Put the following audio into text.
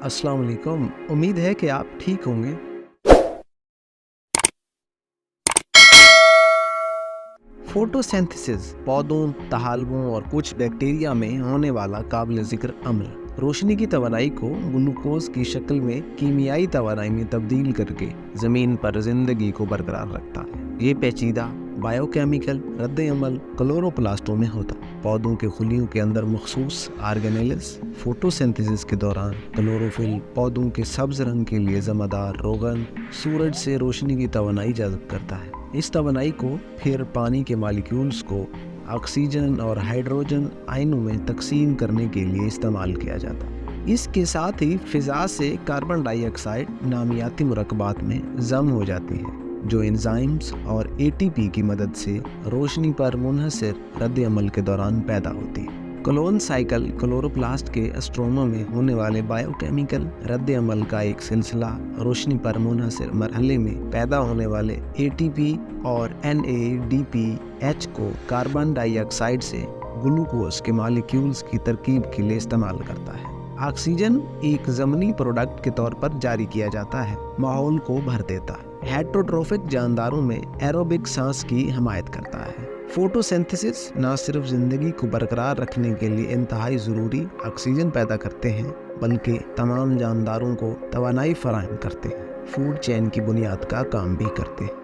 अस्सलाम वालेकुम। उम्मीद है कि आप ठीक होंगे। फोटोसिंथेसिस पौधों, तहालवों और कुछ बैक्टीरिया में होने वाला काबिल ज़िक्र अमल रोशनी की तवानाई को ग्लूकोज की शक्ल में कीमियाई तवानाई में तब्दील करके ज़मीन पर ज़िंदगी को बरकरार रखता है। ये पेचीदा बायोकेमिकल रद्द अमल क्लोरोप्लास्टों में होता है। पौधों के खुलियों के अंदर मखसूस ऑर्गेनेल्स फोटोसिंथेसिस के दौरान क्लोरोफिल पौधों के सब्ज रंग के लिए ज़िम्मेदार रोगन सूरज से रोशनी की तवानाई जज़ब करता है। इस तवानाई को फिर पानी के मालिक्यूल्स को ऑक्सीजन और हाइड्रोजन आयनों में तकसीम करने के लिए इस्तेमाल किया जाता है। इसके साथ ही फ़िज़ा से कार्बन डाइऑक्साइड नामियाती मुरक्कबात में जम हो जाती है, जो एंजाइम्स और एटीपी की मदद से रोशनी पर मुनहसर रद्द अमल के दौरान पैदा होती है। क्लोन साइकिल क्लोरोप्लास्ट के स्ट्रोमा में होने वाले बायोकेमिकल रद्द अमल का एक सिलसिला रोशनी पर मुनहसर मरहले में पैदा होने वाले एटीपी और NADPH को कार्बन डाइऑक्साइड से ग्लूकोज के मालिक्यूल्स की तरकीब के लिए इस्तेमाल करता है। ऑक्सीजन एक ज़मीनी प्रोडक्ट के तौर पर जारी किया जाता है, माहौल को भर देता है। हेटरोट्रोफिक जानदारों में एरोबिक सांस की हिमायत करता है। फोटोसिंथेसिस न सिर्फ ज़िंदगी को बरकरार रखने के लिए इंतहाई ज़रूरी ऑक्सीजन पैदा करते हैं, बल्कि तमाम जानदारों को तवानाई फराहम करते हैं, फूड चेन की बुनियाद का काम भी करते हैं।